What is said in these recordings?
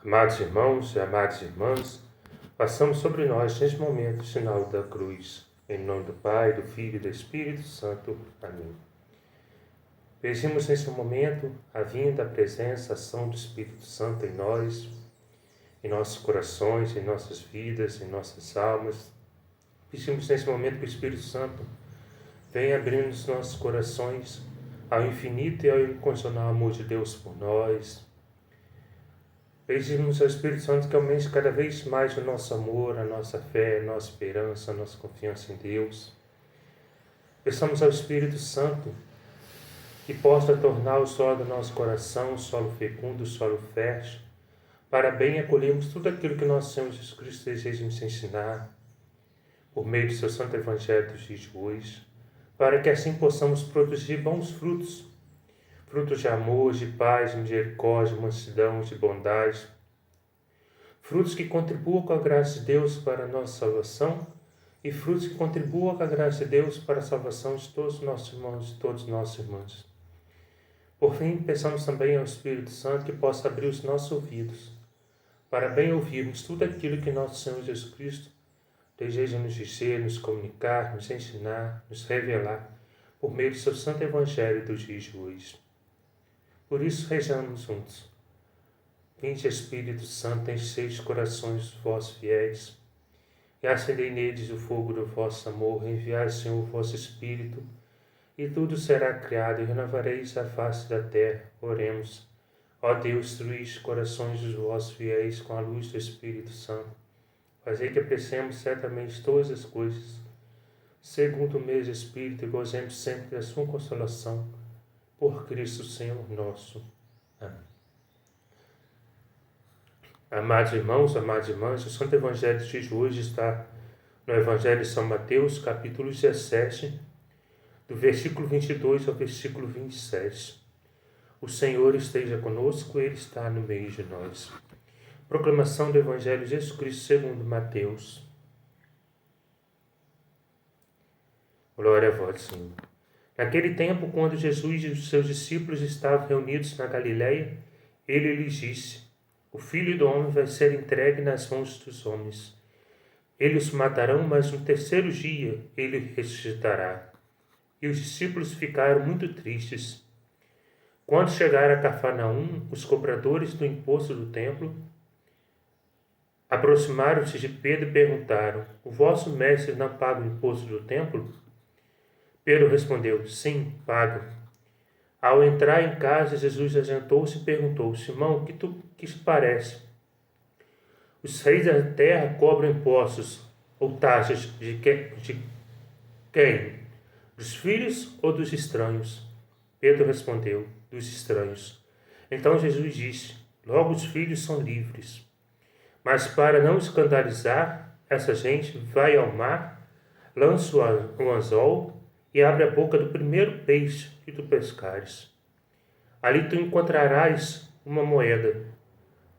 Amados irmãos e amadas irmãs, passamos sobre nós neste momento o sinal da cruz. Em nome do Pai, do Filho e do Espírito Santo. Amém. Pedimos neste momento a vinda, a presença, a ação do Espírito Santo em nós, em nossos corações, em nossas vidas, em nossas almas. Pedimos neste momento que o Espírito Santo venha abrindo os nossos corações ao infinito e ao incondicional amor de Deus por nós. Pedimos ao Espírito Santo que aumente cada vez mais o nosso amor, a nossa fé, a nossa esperança, a nossa confiança em Deus. Peçamos ao Espírito Santo que possa tornar o solo do nosso coração, o solo fecundo, o solo fértil, para bem acolhermos tudo aquilo que nosso Senhor Jesus Cristo deseja nos ensinar, por meio do seu Santo Evangelho dos dias de hoje, para que assim possamos produzir bons frutos, frutos de amor, de paz, de misericórdia, de mansidão, de bondade, frutos que contribuam com a graça de Deus para a nossa salvação e frutos que contribuam com a graça de Deus para a salvação de todos os nossos irmãos e todos os nossos irmãos. Por fim, peçamos também ao Espírito Santo que possa abrir os nossos ouvidos para bem ouvirmos tudo aquilo que nosso Senhor Jesus Cristo deseja nos dizer, nos comunicar, nos ensinar, nos revelar por meio do seu Santo Evangelho dos dias de hoje. Por isso, rezamos juntos. Vinde, Espírito Santo, enchei os corações dos vossos fiéis e acendei neles o fogo do vosso amor. Enviai, Senhor, o vosso Espírito, e tudo será criado, e renovareis a face da terra. Oremos. Ó Deus, instruís os corações dos vossos fiéis com a luz do Espírito Santo. Fazei que apreciemos certamente todas as coisas, segundo o mesmo Espírito, e gozemos sempre da sua consolação. Por Cristo Senhor nosso. Amém. Amados irmãos, amadas irmãs, o Santo Evangelho de hoje está no Evangelho de São Mateus, capítulo 17, do versículo 22 ao versículo 27. O Senhor esteja conosco, Ele está no meio de nós. Proclamação do Evangelho de Jesus Cristo segundo Mateus. Glória a vós, Senhor. Naquele tempo, quando Jesus e os seus discípulos estavam reunidos na Galileia, ele lhes disse: O Filho do Homem vai ser entregue nas mãos dos homens. Eles o matarão, mas no terceiro dia ele ressuscitará. E os discípulos ficaram muito tristes. Quando chegaram a Cafarnaum, os cobradores do imposto do templo aproximaram-se de Pedro e perguntaram: O vosso mestre não paga o imposto do templo? Pedro respondeu: Sim, paga. Ao entrar em casa, Jesus adiantou-se e perguntou: Simão, que te parece? Os reis da terra cobram impostos ou taxas de quem? Dos filhos ou dos estranhos? Pedro respondeu: Dos estranhos. Então Jesus disse: Logo os filhos são livres. Mas para não escandalizar essa gente, vai ao mar, lança um anzol e abre a boca do primeiro peixe que tu pescares. Ali tu encontrarás uma moeda.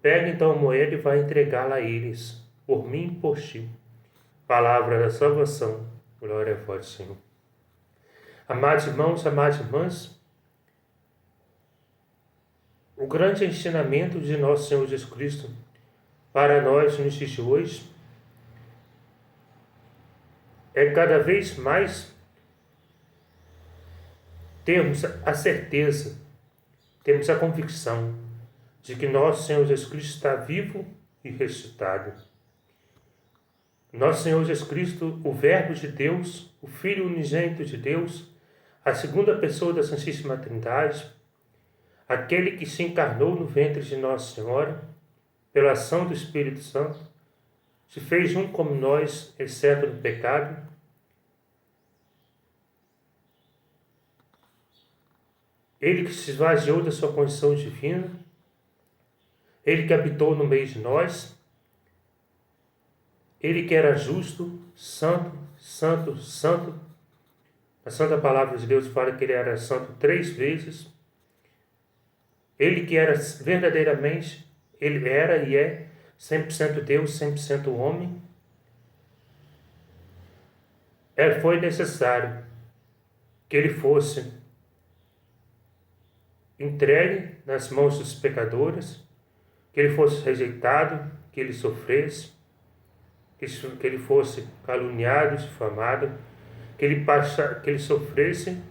Pega então a moeda e vai entregá-la a eles, por mim e por ti. Palavra da salvação. Glória a vós, Senhor. Amados irmãos, amadas irmãs, o grande ensinamento de nosso Senhor Jesus Cristo para nós nos dias de hoje é cada vez mais termos a certeza, temos a convicção de que nosso Senhor Jesus Cristo está vivo e ressuscitado. Nosso Senhor Jesus Cristo, o Verbo de Deus, o Filho unigênito de Deus, a segunda pessoa da Santíssima Trindade, aquele que se encarnou no ventre de Nossa Senhora, pela ação do Espírito Santo, se fez um como nós, exceto no pecado, ele que se esvaziou da sua condição divina, ele que habitou no meio de nós, ele que era justo, santo, santo, santo. A Santa Palavra de Deus fala que ele era santo 3 vezes. Ele que era verdadeiramente, ele era e é 100% Deus, 100% homem. Foi necessário que ele fosse entregue nas mãos dos pecadores, que ele fosse rejeitado, que ele sofresse, que ele fosse caluniado, difamado, que ele sofresse,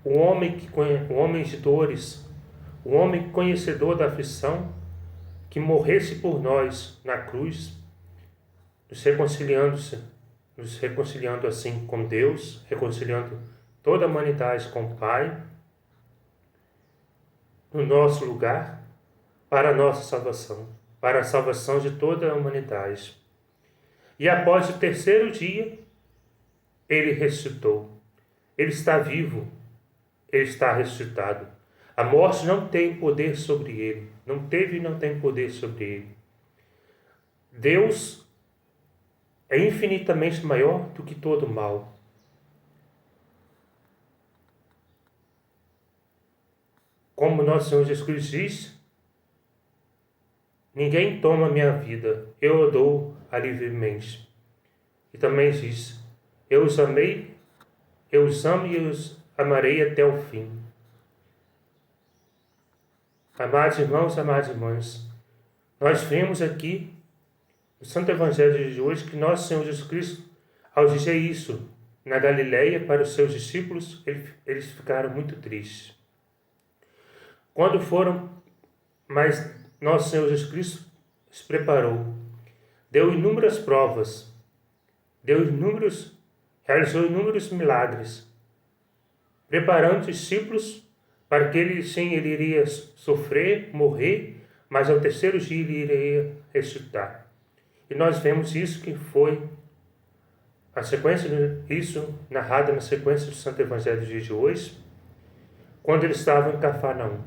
o homem de dores, o homem conhecedor da aflição, que morresse por nós na cruz, nos reconciliando assim com Deus, reconciliando toda a humanidade com o Pai, no nosso lugar, para a nossa salvação, para a salvação de toda a humanidade. E após o terceiro dia, ele ressuscitou. Ele está vivo, ele está ressuscitado. A morte não tem poder sobre ele, não teve e não tem poder sobre ele. Deus é infinitamente maior do que todo mal. Como nosso Senhor Jesus Cristo diz, ninguém toma minha vida, eu a dou livremente. E também diz, eu os amo e os amarei até o fim. Amados irmãos, amadas irmãs, nós vemos aqui no Santo Evangelho de hoje que nosso Senhor Jesus Cristo, ao dizer isso na Galileia para os seus discípulos, eles ficaram muito tristes. Quando foram, mas nosso Senhor Jesus Cristo se preparou, deu inúmeras provas, realizou inúmeros milagres, preparando os discípulos para que ele iria sofrer, morrer, mas ao terceiro dia ele iria ressuscitar. E nós vemos isso que foi a sequência, isso narrado na sequência do Santo Evangelho do dia de hoje, quando eles estavam em Cafarnaum.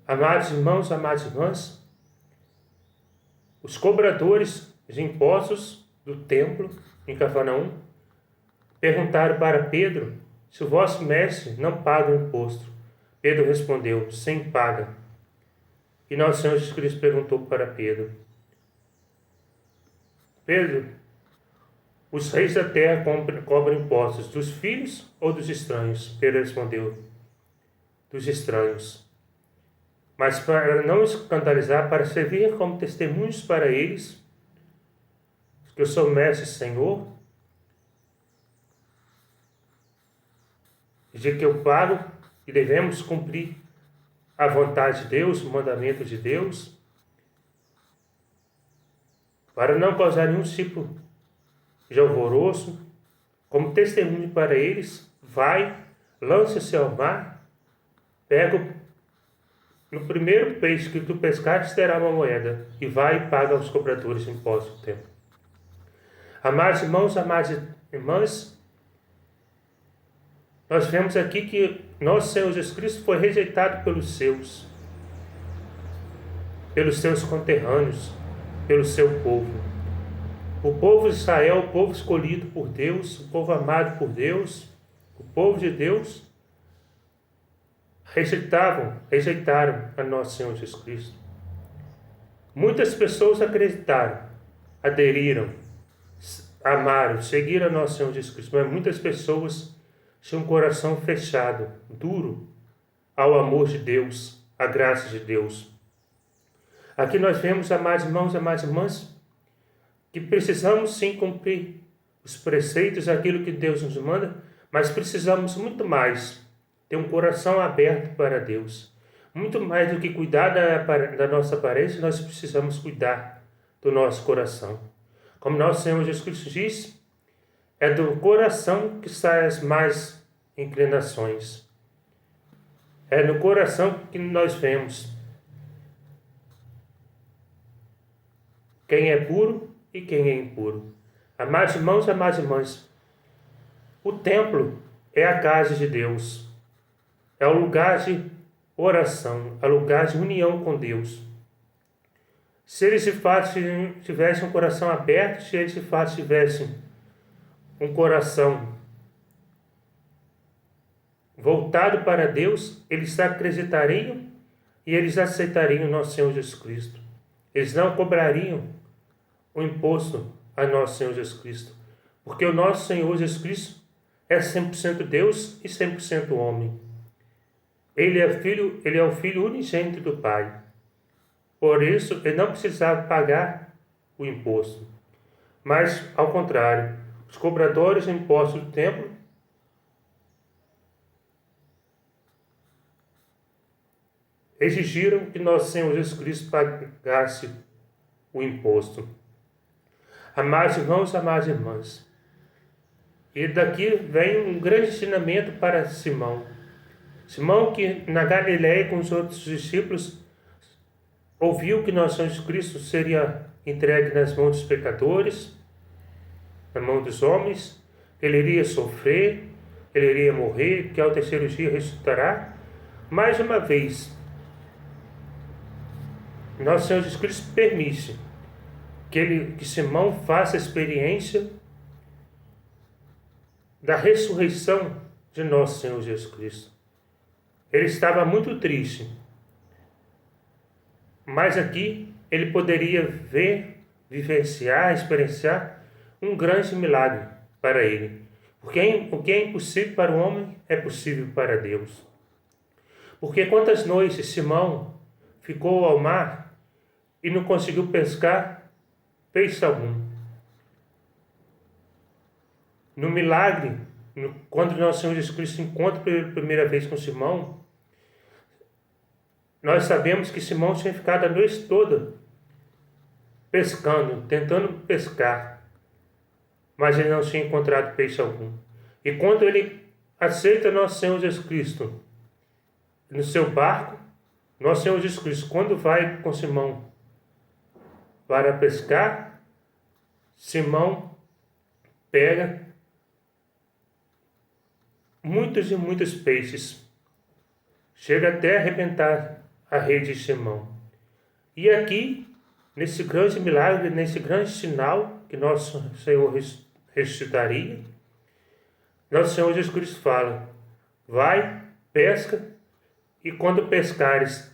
Amados irmãos, amadas irmãs, os cobradores de impostos do templo em Cafarnaum perguntaram para Pedro se o vosso mestre não paga o imposto. Pedro respondeu, sim, paga. E nosso Senhor Jesus Cristo perguntou para Pedro, Pedro, os reis da terra cobram impostos dos filhos ou dos estranhos? Pedro respondeu, dos estranhos. Mas para não escandalizar, para servir como testemunhos para eles, que eu sou mestre e Senhor, de que eu pago e devemos cumprir a vontade de Deus, o mandamento de Deus, para não causar nenhum tipo de alvoroço, como testemunho para eles, vai, lança-se ao mar, pega no primeiro peixe que tu pescares, terá uma moeda, e vai e paga aos cobradores de impostos do templo. Amados irmãos, amadas irmãs, nós vemos aqui que nosso Senhor Jesus Cristo foi rejeitado pelos seus conterrâneos, pelo seu povo. O povo de Israel, o povo escolhido por Deus, o povo amado por Deus, o povo de Deus, rejeitaram a nosso Senhor Jesus Cristo. Muitas pessoas acreditaram, aderiram, amaram, seguiram a nosso Senhor Jesus Cristo, mas muitas pessoas tinham um coração fechado, duro ao amor de Deus, à graça de Deus. Aqui nós vemos, amados irmãos, amadas irmãs, que precisamos sim cumprir os preceitos, aquilo que Deus nos manda, mas precisamos muito mais ter um coração aberto para Deus. Muito mais do que cuidar da nossa aparência, nós precisamos cuidar do nosso coração. Como nosso Senhor Jesus Cristo diz, é do coração que saem as más inclinações. É no coração que nós vemos quem é puro e quem é impuro. Amados irmãos, amadas irmãs, o templo é a casa de Deus. É o lugar de oração, é o lugar de união com Deus. Se eles de fato tivessem um coração aberto, se eles de fato tivessem um coração voltado para Deus, eles acreditariam e eles aceitariam o nosso Senhor Jesus Cristo. Eles não cobrariam o imposto a nosso Senhor Jesus Cristo, porque o nosso Senhor Jesus Cristo é 100% Deus e 100% homem. Ele é o Filho unigênito do Pai. Por isso, ele não precisava pagar o imposto. Mas, ao contrário, os cobradores de impostos do templo exigiram que nosso Senhor Jesus Cristo pagasse o imposto. Amados irmãos, amadas irmãs, e daqui vem um grande ensinamento para Simão. Simão, que na Galileia com os outros discípulos ouviu que nosso Senhor Jesus Cristo seria entregue nas mãos dos pecadores, na mão dos homens, que ele iria sofrer, que ele iria morrer, que ao terceiro dia ressuscitará. Mais uma vez, nosso Senhor Jesus Cristo permite que Simão faça a experiência da ressurreição de nosso Senhor Jesus Cristo. Ele estava muito triste, mas aqui ele poderia ver, vivenciar, experienciar um grande milagre para ele. Porque o que é impossível para o homem é possível para Deus. Porque quantas noites Simão ficou ao mar e não conseguiu pescar peixe algum. No milagre, quando nosso Senhor Jesus Cristo se encontra pela primeira vez com Simão, nós sabemos que Simão tinha ficado a noite toda pescando, tentando pescar, mas ele não tinha encontrado peixe algum. E quando ele aceita nosso Senhor Jesus Cristo no seu barco, nosso Senhor Jesus Cristo, quando vai com Simão para pescar, Simão pega muitos e muitos peixes, chega até a arrebentar a rede de Simão. E aqui, nesse grande milagre, nesse grande sinal que nosso Senhor ressuscitaria, nosso Senhor Jesus Cristo fala: vai, pesca, e quando pescares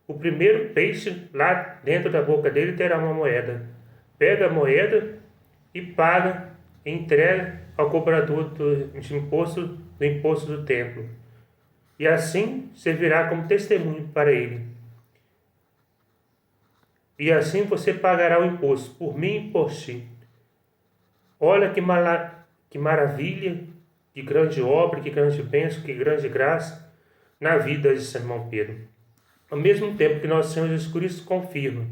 o primeiro peixe, lá dentro da boca dele terá uma moeda. Pega a moeda e paga, e entrega ao cobrador do imposto do templo. E assim servirá como testemunho para ele. E assim você pagará o imposto, por mim e por ti. Olha que maravilha, que grande obra, que grande bênção, que grande graça na vida de Simão Pedro. Ao mesmo tempo que nosso Senhor Jesus Cristo confirma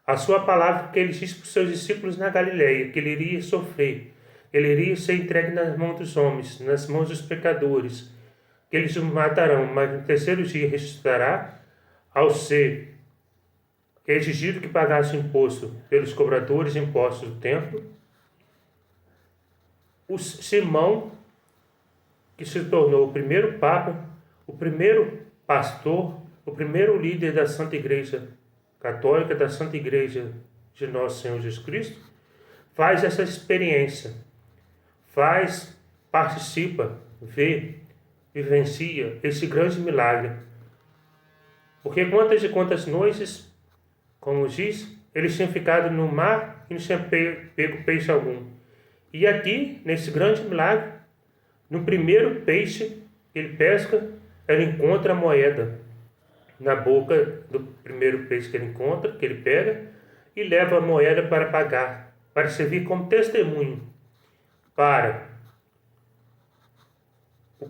a sua palavra que ele disse para os seus discípulos na Galileia, que ele iria sofrer, ele iria ser entregue nas mãos dos homens, nas mãos dos pecadores, que eles o matarão, mas no terceiro dia ressuscitará, ao ser exigido que pagasse imposto pelos cobradores de impostos do templo. O Simão, que se tornou o primeiro Papa, o primeiro pastor, o primeiro líder da Santa Igreja Católica, da Santa Igreja de Nosso Senhor Jesus Cristo, faz essa experiência, participa, vê, vivencia esse grande milagre. Porque quantas e quantas noites, como diz, eles tinham ficado no mar e não tinham pego peixe algum. E aqui, nesse grande milagre, no primeiro peixe que ele pesca, ele encontra a moeda na boca do primeiro peixe que ele encontra, que ele pega, e leva a moeda para pagar, para servir como testemunho para os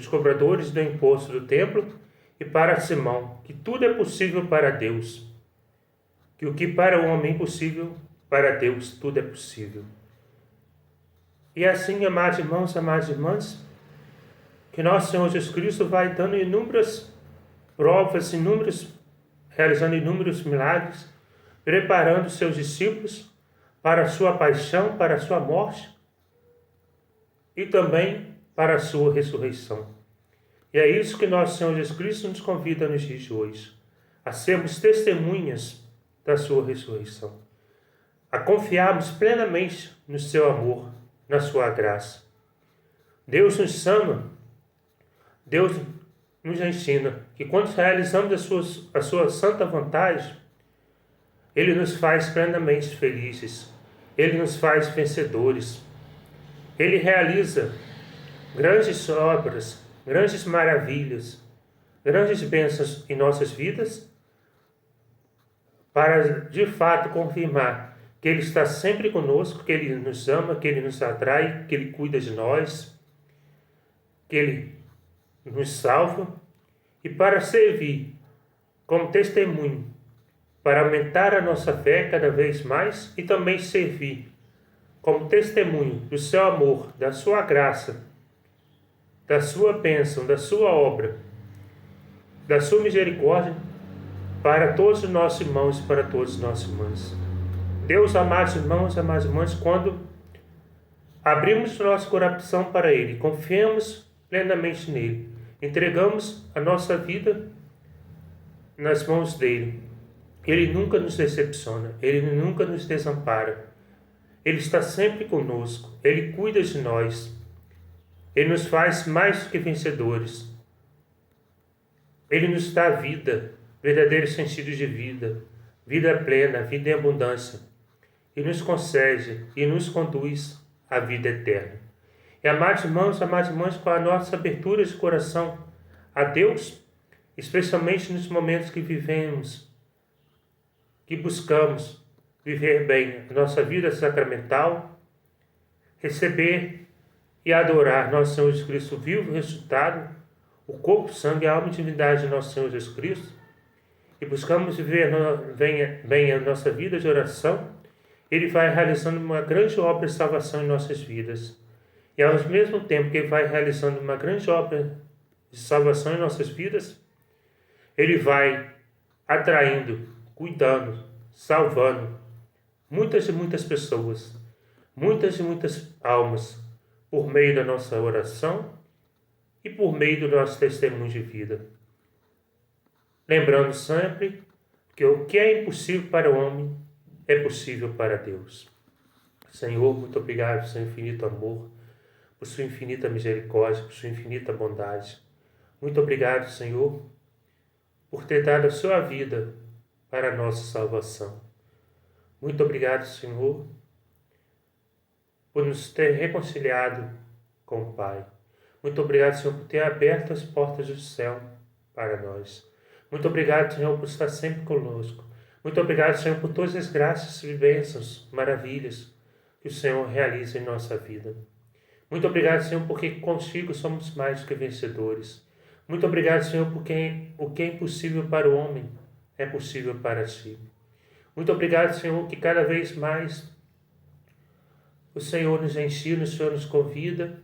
cobradores do imposto do templo e para Simão, que tudo é possível para Deus, que o que para o homem é impossível, para Deus tudo é possível. E assim, amados irmãos, amadas irmãs, que nosso Senhor Jesus Cristo vai dando inúmeras provas, realizando inúmeros milagres, preparando seus discípulos para a sua paixão, para a sua morte e também para a sua ressurreição. E é isso que nosso Senhor Jesus Cristo nos convida nos dias de hoje, a sermos testemunhas da sua ressurreição, a confiarmos plenamente no seu amor, na sua graça. Deus nos chama, Deus nos ensina que quando realizamos a sua santa vontade, Ele nos faz plenamente felizes, Ele nos faz vencedores, Ele realiza grandes obras grandes maravilhas, grandes bênçãos em nossas vidas, para de fato confirmar que Ele está sempre conosco, que Ele nos ama, que Ele nos atrai, que Ele cuida de nós, que Ele nos salva, e para servir como testemunho, para aumentar a nossa fé cada vez mais e também servir como testemunho do seu amor, da sua graça, da sua bênção, da sua obra, da sua misericórdia para todos os nossos irmãos e para todas as nossas irmãs. Deus, amados irmãos, amadas irmãs, quando abrimos nosso coração para Ele, confiamos plenamente nele, entregamos a nossa vida nas mãos dele, Ele nunca nos decepciona, Ele nunca nos desampara, Ele está sempre conosco, Ele cuida de nós, Ele nos faz mais do que vencedores, Ele nos dá vida, verdadeiro sentido de vida, vida plena, vida em abundância, e nos concede e nos conduz à vida eterna. E amados irmãos, amadas irmãs, com a nossa abertura de coração a Deus, especialmente nos momentos que vivemos, que buscamos viver bem a nossa vida sacramental, receber e adorar nosso Senhor Jesus Cristo vivo e ressuscitado, o corpo, sangue, a alma e divindade de nosso Senhor Jesus Cristo, e buscamos viver bem a nossa vida de oração, Ele vai realizando uma grande obra de salvação em nossas vidas. E ao mesmo tempo que Ele vai realizando uma grande obra de salvação em nossas vidas, Ele vai atraindo, cuidando, salvando muitas e muitas pessoas, muitas e muitas almas, por meio da nossa oração e por meio do nosso testemunho de vida. Lembrando sempre que o que é impossível para o homem é possível para Deus. Senhor, muito obrigado por seu infinito amor, por sua infinita misericórdia, por sua infinita bondade. Muito obrigado, Senhor, por ter dado a sua vida para a nossa salvação. Muito obrigado, Senhor, por nos ter reconciliado com o Pai. Muito obrigado, Senhor, por ter aberto as portas do céu para nós. Muito obrigado, Senhor, por estar sempre conosco. Muito obrigado, Senhor, por todas as graças e bênçãos, maravilhas que o Senhor realiza em nossa vida. Muito obrigado, Senhor, porque contigo somos mais do que vencedores. Muito obrigado, Senhor, porque o que é impossível para o homem é possível para ti. Muito obrigado, Senhor, que cada vez mais o Senhor nos ensina, o Senhor nos convida,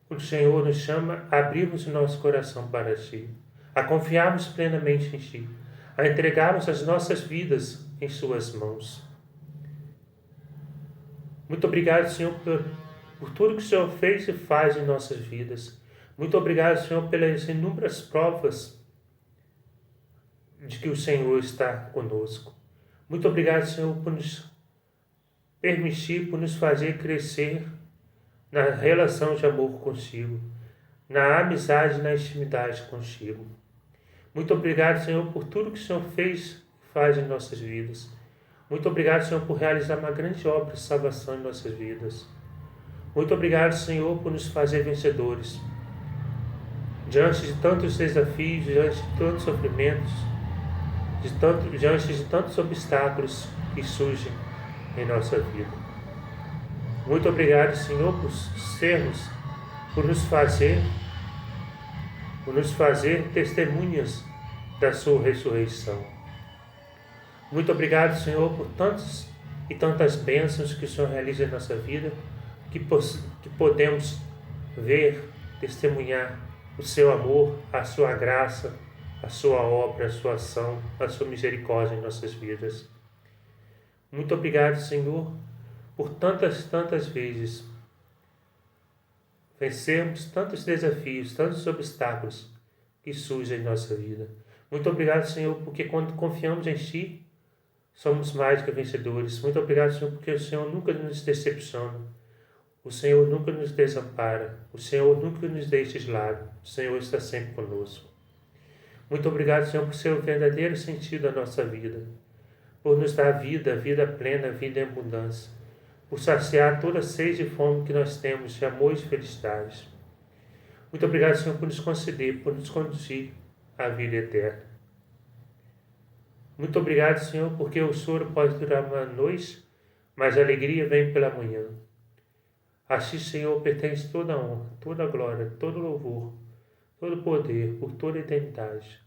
o Senhor nos chama a abrirmos o nosso coração para ti, a confiarmos plenamente em ti, a entregarmos as nossas vidas em suas mãos. Muito obrigado, Senhor, por tudo que o Senhor fez e faz em nossas vidas. Muito obrigado, Senhor, pelas inúmeras provas de que o Senhor está conosco. Muito obrigado, Senhor, por nos permitir, por nos fazer crescer na relação de amor contigo, na amizade e na intimidade contigo. Muito obrigado, Senhor, por tudo que o Senhor fez e faz em nossas vidas. Muito obrigado, Senhor, por realizar uma grande obra de salvação em nossas vidas. Muito obrigado, Senhor, por nos fazer vencedores. Diante de tantos desafios, diante de tantos sofrimentos, diante de tantos obstáculos que surgem em nossa vida. Muito obrigado, Senhor, por nos fazer testemunhas da sua ressurreição. Muito obrigado, Senhor, por tantas e tantas bênçãos que o Senhor realiza em nossa vida, que podemos ver, testemunhar o seu amor, a sua graça, a sua obra, a sua ação, a sua misericórdia em nossas vidas. Muito obrigado, Senhor, por tantas vezes vencermos tantos desafios, tantos obstáculos que surgem em nossa vida. Muito obrigado, Senhor, porque quando confiamos em Ti, somos mais que vencedores. Muito obrigado, Senhor, porque o Senhor nunca nos decepciona. O Senhor nunca nos desampara. O Senhor nunca nos deixa de lado. O Senhor está sempre conosco. Muito obrigado, Senhor, por ser o verdadeiro sentido da nossa vida, por nos dar vida, vida plena, vida em abundância, por saciar toda a sede e fome que nós temos de amor e de felicidade. Muito obrigado, Senhor, por nos conceder, por nos conduzir à vida eterna. Muito obrigado, Senhor, porque o choro pode durar uma noite, mas a alegria vem pela manhã. A ti, Senhor, pertence toda a honra, toda a glória, todo o louvor, todo o poder, por toda a eternidade.